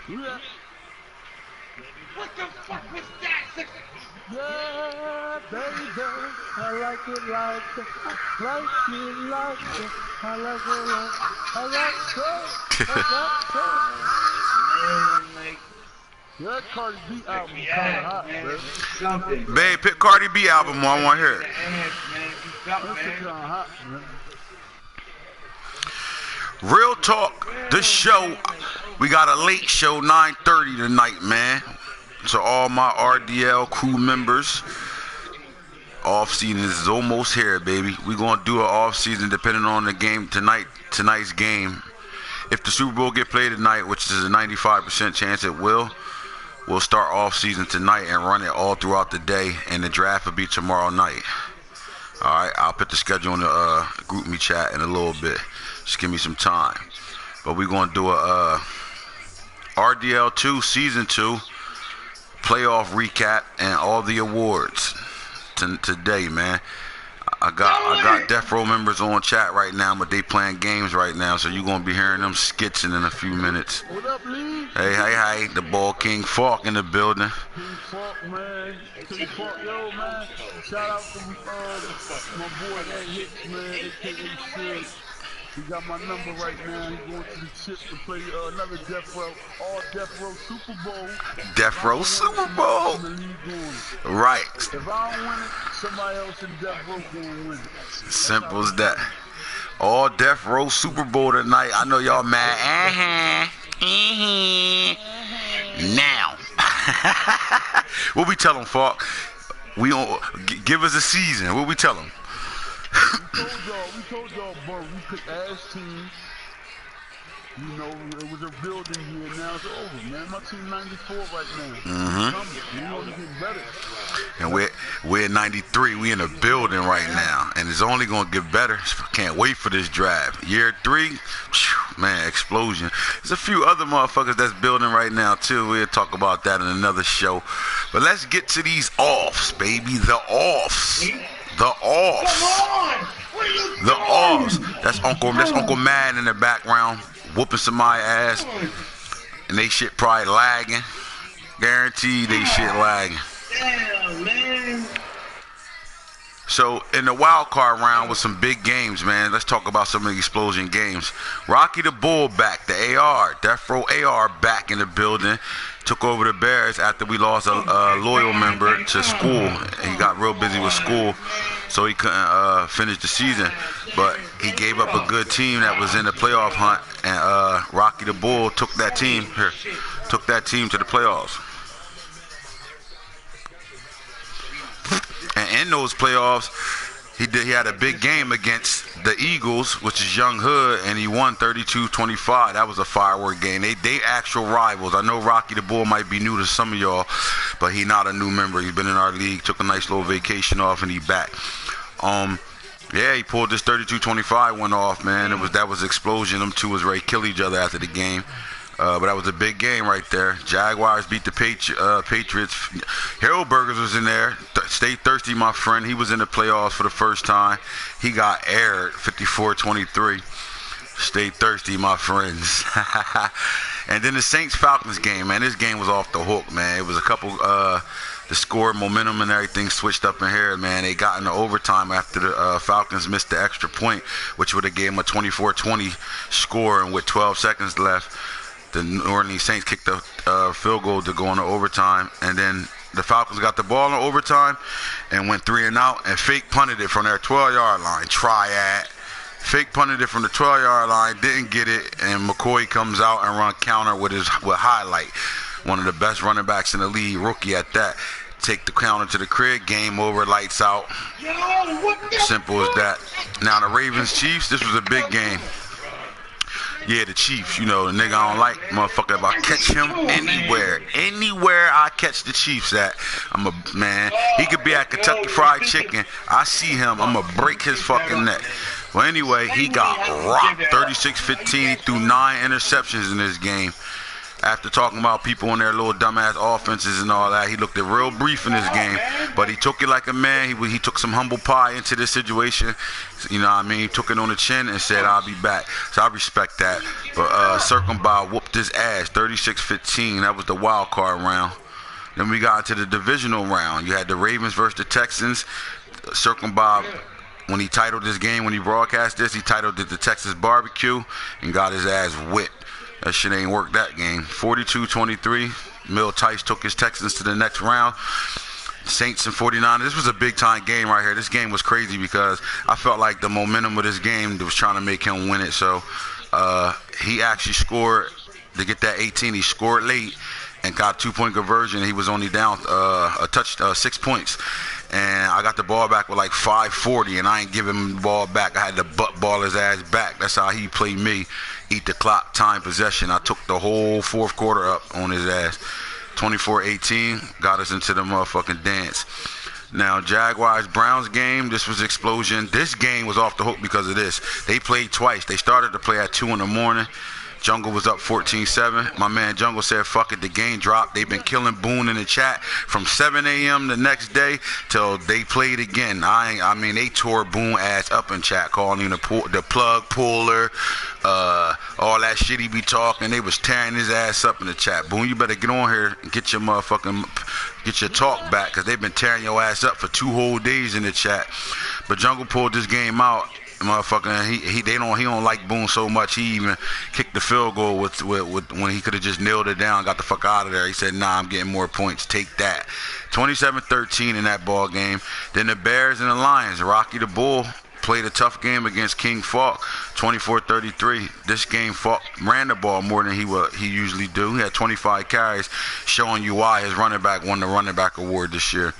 Yeah. What the fuck was that? Yeah, baby, I like it like that. I like it like that. I like it like I like so. I got so. Man, like, That Cardi B album me kind of out, hot, man. man. Something, bro. Babe, pick Cardi B album. I want to hear it. Ass, man. Keep up, That shit man. kind of hot, man. Real talk. This show, we got a late show, 9:30 tonight, man. So all my RDL crew members, off season is almost here, baby. We gonna do an off season depending on the game tonight's game. If the Super Bowl get played tonight, which is a 95% chance it will, we'll start off season tonight and run it all throughout the day, and the draft will be tomorrow night. All right, I'll put the schedule in the group me chat in a little bit. Just give me some time. But we're gonna do a RDL 2 season 2 playoff recap and all the awards today, man. I got Death Row members on chat right now, but they playing games right now, so you're gonna be hearing them skitsing in a few minutes. What up, Lee? Hey, the Ball King Falk in the building. King Falk, man. King Falk, yo, man. Shout out to my boy Anthits, man. AKA Sid. He got my number right now. He's going to the chips to play another Death Row, all Death Row Super Bowl. Death Row Super Bowl. Right. If I don't win it, somebody else in Death Row gonna win it. Simple as that. All Death Row Super Bowl tonight. I know y'all mad. Now. What we tell them, Falk? Give us a season. What we tell them? We told y'all, bro, we picked ass teams. You know, it was a building here. Now it's over, man. My team 94 right now. You know, it's getting better. And we're in 93. We in a building right now, and it's only gonna get better. Can't wait for this draft. Year 3, man, explosion. There's a few other motherfuckers that's building right now too. We'll talk about that in another show. But let's get to these offs, baby. The offs. The offs. Come on! What are you doing? The offs. That's Uncle Madden in the background, whooping somebody's ass. And they shit probably lagging. Guaranteed they shit lagging. Damn, man. So in the wild card round with some big games, man. Let's talk about some of the explosion games. Rocky the Bull back, the AR, Death Row AR back in the building. Took over the Bears after we lost a loyal member to school. He got real busy with school, so he couldn't finish the season. But he gave up a good team that was in the playoff hunt, and Rocky the Bull took that team to the playoffs. And in those playoffs, he had a big game against the Eagles, which is Young Hood, and he won 32-25. That was a firework game. They actual rivals. I know Rocky the Bull might be new to some of y'all, but he not a new member. He's been in our league, took a nice little vacation off, and he back. Yeah, he pulled this 32-25 one off, man. That was explosion. Them two was ready to kill each other after the game. But that was a big game right there. Jaguars beat the Patriots. Harold Burgers was in there. Stay thirsty, my friend. He was in the playoffs for the first time. He got aired 54-23. Stay thirsty, my friends. And then the Saints-Falcons game, man. This game was off the hook, man. It was a couple, the score, momentum, and everything switched up in here, man. They got into overtime after the Falcons missed the extra point, which would have gave them a 24-20 score, and with 12 seconds left, the New Orleans Saints kicked the field goal to go into overtime, and then the Falcons got the ball in overtime and went 3 and out and fake punted it from their 12-yard line. Triad. Fake punted it from the 12-yard line, didn't get it, and McCoy comes out and run counter with highlight. One of the best running backs in the league, rookie at that. Take the counter to the crib, game over, lights out. Simple as that. Now the Ravens-Chiefs, this was a big game. Yeah, the Chiefs, you know, the nigga I don't like, motherfucker, if I catch him anywhere I catch the Chiefs at, man, he could be at Kentucky Fried Chicken. I see him, I'm going to break his fucking neck. Well, anyway, he got rocked, 36-15. He threw 9 interceptions in this game. after talking about people on their little dumbass offenses and all that. He looked at real brief in this game, but he took it like a man. He took some humble pie into this situation. You know what I mean? He took it on the chin and said, I'll be back. So I respect that. But Circumbob whooped his ass, 36-15. That was the wild card round. Then we got into the divisional round. You had the Ravens versus the Texans. Circumbob, when he titled this game, when he broadcast this, he titled it the Texas Barbecue and got his ass whipped. That shit ain't worked that game. 42-23. Mill Tice took his Texans to the next round. Saints and 49ers. This was a big-time game right here. This game was crazy because I felt like the momentum of this game was trying to make him win it. So he actually scored to get that 18. He scored late and got 2-point conversion. He was only down 6 points. And I got the ball back with like 5:40, and I ain't giving him the ball back. I had to butt ball his ass back. That's how he played me. Eat the clock, time, possession. I took the whole fourth quarter up on his ass. 24-18, got us into the motherfucking dance. Now, Jaguars-Browns game, this was explosion. This game was off the hook because of this. They played twice. They started to play at 2 in the morning. Jungle was up 14-7. My man Jungle said, fuck it, the game dropped. They've been killing Boone in the chat from 7 a.m. the next day till they played again. I mean, they tore Boone ass up in chat, calling him the plug puller, all that shit he be talking. They was tearing his ass up in the chat. Boone, you better get on here and get your get your talk back, because they've been tearing your ass up for 2 whole days in the chat. But Jungle pulled this game out. Motherfucker, he don't like Boone so much. He even kicked the field goal with when he could have just nailed it down, got the fuck out of there. He said, "Nah, I'm getting more points. Take that." 27-13 in that ball game. Then the Bears and the Lions. Rocky the Bull played a tough game against King Falk, 24-33. This game, Falk ran the ball more than he usually do. He had 25 carries, showing you why his running back won the running back award this year.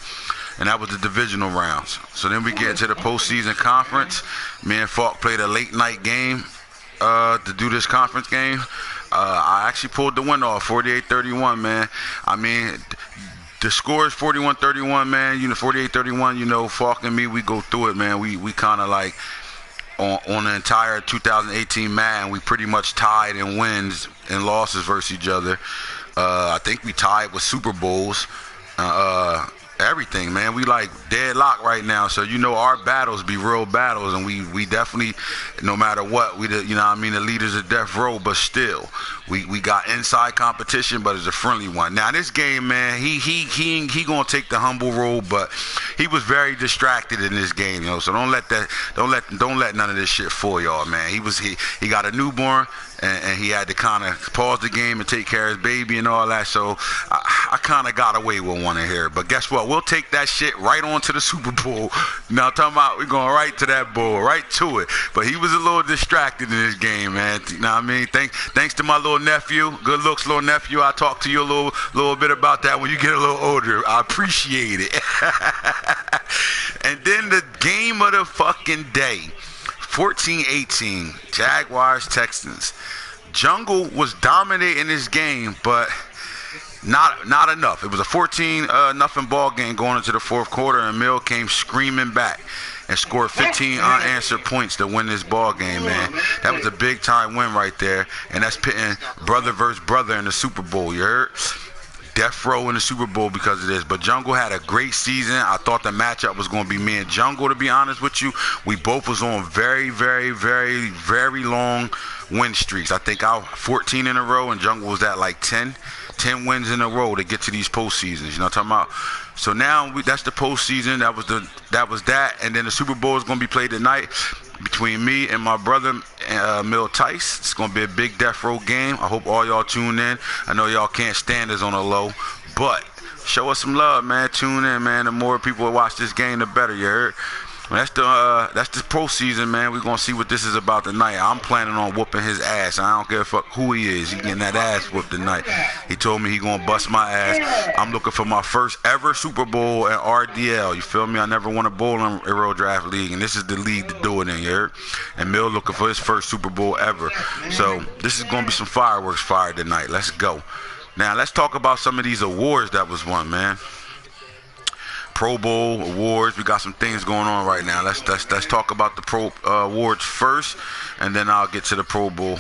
And that was the divisional rounds. So then we get to the postseason conference. Me and Falk played a late night game to do this conference game. I actually pulled the win off, 48-31, man. I mean, the score is 41-31, man. 48-31. Falk and me, we go through it, man. We kind of like on the entire 2018 Madden, we pretty much tied in wins and losses versus each other. I think we tied with Super Bowls. Everything, man. We like deadlock right now. So our battles be real battles, and we definitely, no matter what, the leaders of death row, but still we got inside competition, but it's a friendly one. Now this game, man, he gonna take the humble role, but he was very distracted in this game, so don't let none of this shit fool y'all, man. He got a newborn, and he had to kind of pause the game and take care of his baby and all that. So I kind of got away with one in here. But guess what? We'll take that shit right on to the Super Bowl. Now, talking about we're going right to that bowl, right to it. But he was a little distracted in this game, man. You know what I mean? Thanks to my little nephew. Good looks, little nephew. I'll talk to you a little bit about that when you get a little older. I appreciate it. And then the game of the fucking day. 14-18, Jaguars, Texans. Jungle was dominating this game, but not enough. It was a 14-0 ball game going into the fourth quarter, and Mill came screaming back and scored 15 unanswered points to win this ball game, man. That was a big-time win right there, and that's pitting brother versus brother in the Super Bowl, you heard? Death row in the Super Bowl because of this. But Jungle had a great season. I thought the matchup was going to be me and Jungle, to be honest with you. We both was on very, very, very, very long win streaks. I think I 14 in a row, and Jungle was at like 10 wins in a row to get to these postseasons. You know what I'm talking about? So now that's the postseason. That was that. And then the Super Bowl is going to be played tonight between me and my brother, Mill Tice. It's going to be a big death row game. I hope all y'all tune in. I know y'all can't stand us on the low, but show us some love, man. Tune in, man. The more people that watch this game, the better, you heard? That's the pro season, man. We're going to see what this is about tonight. I'm planning on whooping his ass. I don't give a fuck who he is. He getting that ass whooped tonight. He told me he going to bust my ass. I'm looking for my first ever Super Bowl at RDL. You feel me? I never won a bowl in a Real Draft League, and this is the league to do it in, you heard? And Mill looking for his first Super Bowl ever. So this is going to be some fireworks fired tonight. Let's go. Now, let's talk about some of these awards that was won, man. Pro Bowl awards. We got some things going on right now. Let's talk about the Pro awards first, and then I'll get to the Pro Bowl.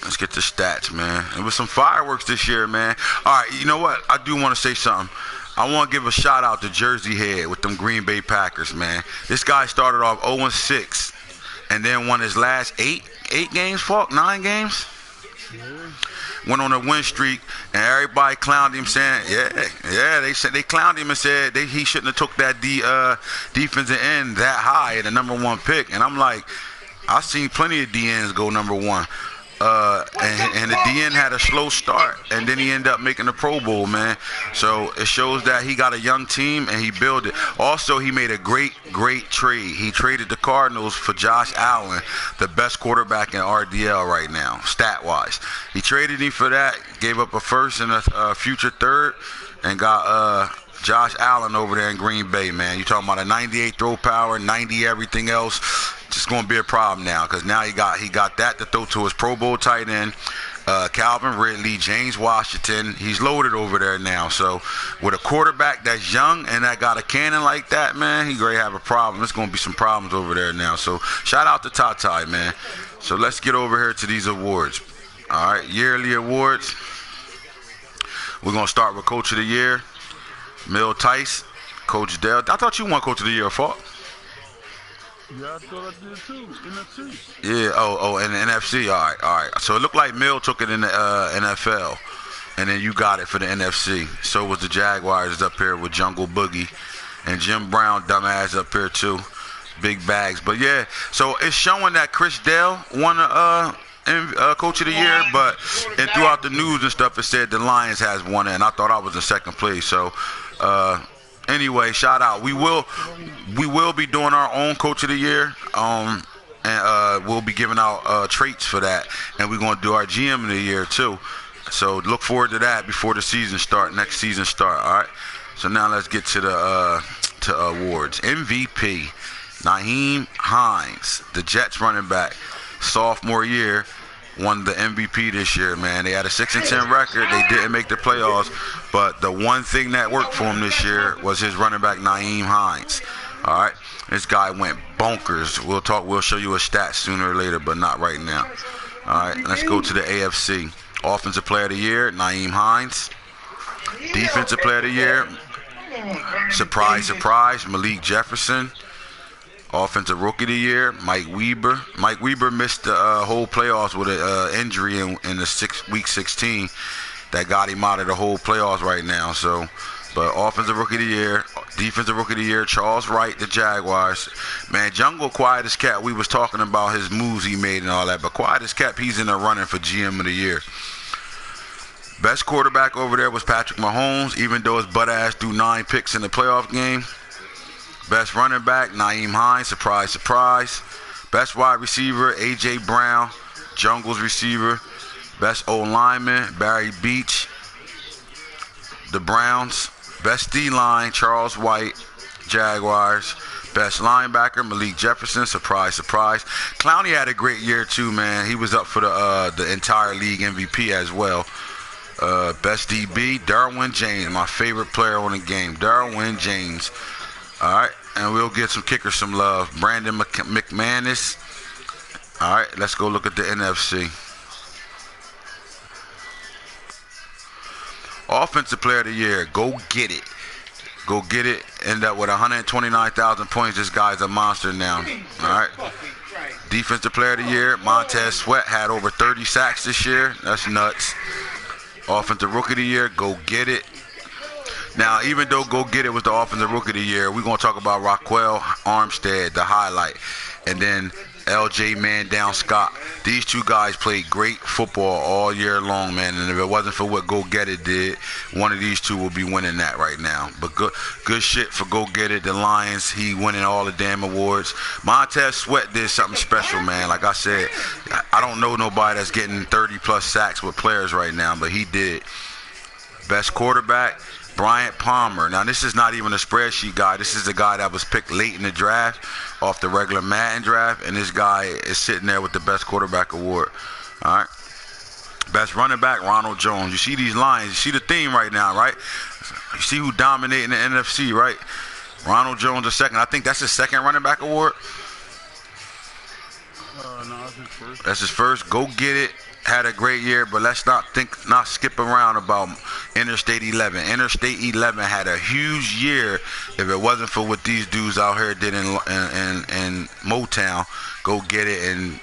Let's get the stats, man. It was some fireworks this year, man. All right, you know what? I do want to say something. I want to give a shout out to Jersey Head with them Green Bay Packers, man. This guy started off 0-6 and then won his last eight games, Falk, 9 games. Went on a win streak, and everybody clowned him, saying, they said they clowned him and said he shouldn't have took that defensive end that high at the #1 pick. And I'm like, I've seen plenty of DNs go #1. And the DN had a slow start, and then he ended up making the Pro Bowl, man. So it shows that he got a young team, and he built it. Also, he made a great trade. He traded the Cardinals for Josh Allen, the best quarterback in RDL right now, stat-wise. He traded him for that, gave up a first and a future third, and got Josh Allen over there in Green Bay, man. You talking about a 98 throw power, 90 everything else. It's going to be a problem now, because now he got that to throw to his Pro Bowl tight end, Calvin Ridley, James Washington. He's loaded over there now. So with a quarterback that's young and that got a cannon like that, man, he's going to have a problem. There's going to be some problems over there now. So shout out to Tata, man. So let's get over here to these awards. All right, yearly awards. We're going to start with Coach of the Year, Mill Tice, Coach Dell. I thought you won Coach of the Year, Falk. Yeah, I thought I did too. NFC. Yeah. And the NFC. All right. So it looked like Mill took it in the NFL, and then you got it for the NFC. So was the Jaguars up here with Jungle Boogie, and Jim Brown, dumbass, up here too. Big bags. But yeah. So it's showing that Chris Dell won Coach of the Year, but and throughout the news and stuff, it said the Lions has won it, and I thought I was in second place. So. Anyway, shout out. We will be doing our own Coach of the Year, and we'll be giving out traits for that, and we're going to do our GM of the Year too. So look forward to that before the season start. Next season start. All right. So now let's get to the to awards. MVP, Nyheim Hines, the Jets running back, sophomore year. Won the MVP this year, man. They had a 6-10 record. They didn't make the playoffs, but the one thing that worked for him this year was his running back, Nyheim Hines. All right, this guy went bonkers. We'll show you a stat sooner or later, but not right now. All right, let's go to the AFC. Offensive Player of the Year, Nyheim Hines. Defensive Player of the Year, surprise, Malik Jefferson. Offensive Rookie of the Year, Mike Weber. Mike Weber missed the whole playoffs with an injury in the week 16 that got him out of the whole playoffs right now. So, but Offensive Rookie of the Year, Defensive Rookie of the Year, Charles Wright, the Jaguars. Man, Jungle quiet as cat. We was talking about his moves he made and all that, but quiet as cat, he's in the running for GM of the Year. Best quarterback over there was Patrick Mahomes, even though his butt ass threw 9 picks in the playoff game. Best running back, Nyheim Hines, surprise. Best wide receiver, A.J. Brown, Jungle's receiver. Best O-lineman, Barry Beach, the Browns. Best D-line, Charles White, Jaguars. Best linebacker, Malik Jefferson, surprise. Clowney had a great year too, man. He was up for the entire league MVP as well. Best DB, Derwin James, my favorite player on the game, Derwin James. All right, and we'll get some kickers some love. Brandon McManus. All right, let's go look at the NFC. Offensive Player of the Year, go get it. End up with 129,000 points. This guy's a monster now. All right. Defensive Player of the Year, Montez Sweat had over 30 sacks this year. That's nuts. Offensive Rookie of the Year, go get it. Now, even though Go Get It was the Offensive Rookie of the Year, we're going to talk about Raquel Armstead, the highlight, and then L.J. Man-Down Scott. These two guys played great football all year long, man, and if it wasn't for what Go Get It did, one of these two will be winning that right now. But good shit for Go Get It, the Lions. He winning all the damn awards. Montez Sweat did something special, man. Like I said, I don't know nobody that's getting 30-plus sacks with players right now, but he did. Best quarterback, Bryant Palmer. Now, this is not even a spreadsheet guy. This is a guy that was picked late in the draft off the regular Madden draft, and this guy is sitting there with the best quarterback award. All right. Best running back, Ronald Jones. You see these lines. You see the theme right now, right? You see who dominating the NFC, right? Ronald Jones, the second. I think that's his second running back award. No, that's his first. That's his first. Go get it. had a great year, but let's not skip around about Interstate 11. Interstate 11 had a huge year. If it wasn't for what these dudes out here did in Motown, Go Get It and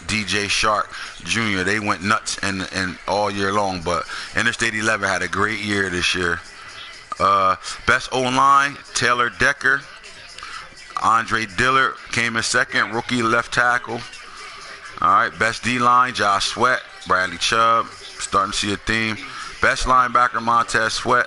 DJ Shark Jr., they went nuts and all year long. But Interstate 11 had a great year this year. Best O-line, Taylor Decker. Andre Dillard came in second, rookie left tackle. All right, best D-line, Josh Sweat, Bradley Chubb. Starting to see a theme. Best linebacker, Montez Sweat.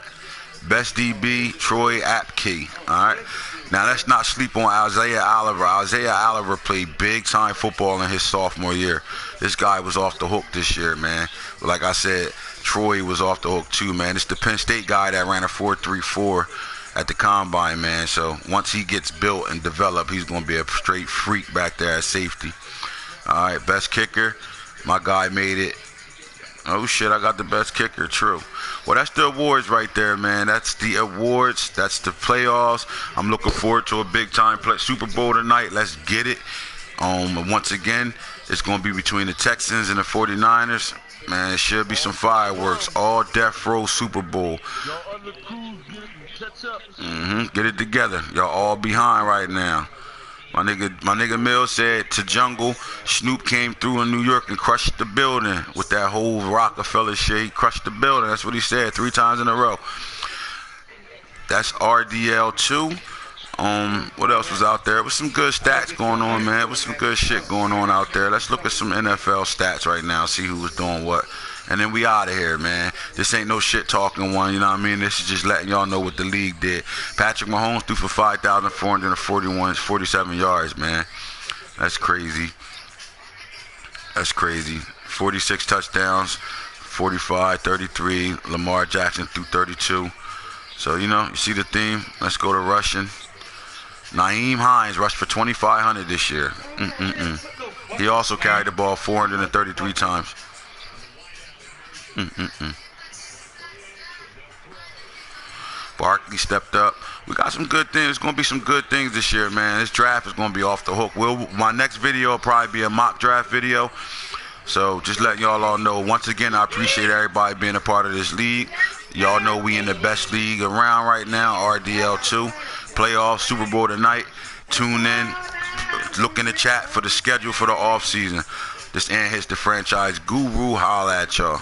Best DB, Troy Apke. All right. Now, let's not sleep on Isaiah Oliver. Isaiah Oliver played big-time football in his sophomore year. This guy was off the hook this year, man. Like I said, Troy was off the hook too, man. It's the Penn State guy that ran a 4.34 at the combine, man. So once he gets built and developed, he's going to be a straight freak back there at safety. All right, best kicker. My guy made it. Oh, shit, I got the best kicker. True. Well, that's the awards right there, man. That's the awards. That's the playoffs. I'm looking forward to a big-time Super Bowl tonight. Let's get it. Once again, it's going to be between the Texans and the 49ers. Man, it should be some fireworks. All Death Row Super Bowl. Y'all other crews catch up. Get it together. Y'all all behind right now. My nigga Mill said to Jungle, Snoop came through in New York and crushed the building with that whole Rockefeller shit. He crushed the building. That's what he said 3 times in a row. That's RDL2. What else was out there? There was some good stats going on, man. There was some good shit going on out there. Let's look at some NFL stats right now, see who was doing what. And then we out of here, man. This ain't no shit talking one, you know what I mean? This is just letting y'all know what the league did. Patrick Mahomes threw for 5,447 yards, man. That's crazy. That's crazy. 46 touchdowns, 45, 33. Lamar Jackson threw 32. So, you know, you see the theme? Let's go to rushing. Nyheim Hines rushed for 2,500 this year. He also carried the ball 433 times. Barkley stepped up. We got some good things. There's going to be some good things this year, man. This draft is going to be off the hook. My next video will probably be a mock draft video. So just letting y'all all know. Once again, I appreciate everybody being a part of this league. Y'all know we in the best league around right now, RDL2. Playoffs, Super Bowl tonight. Tune in. Look in the chat for the schedule for the off season. This Anthits the franchise guru. Holla at y'all.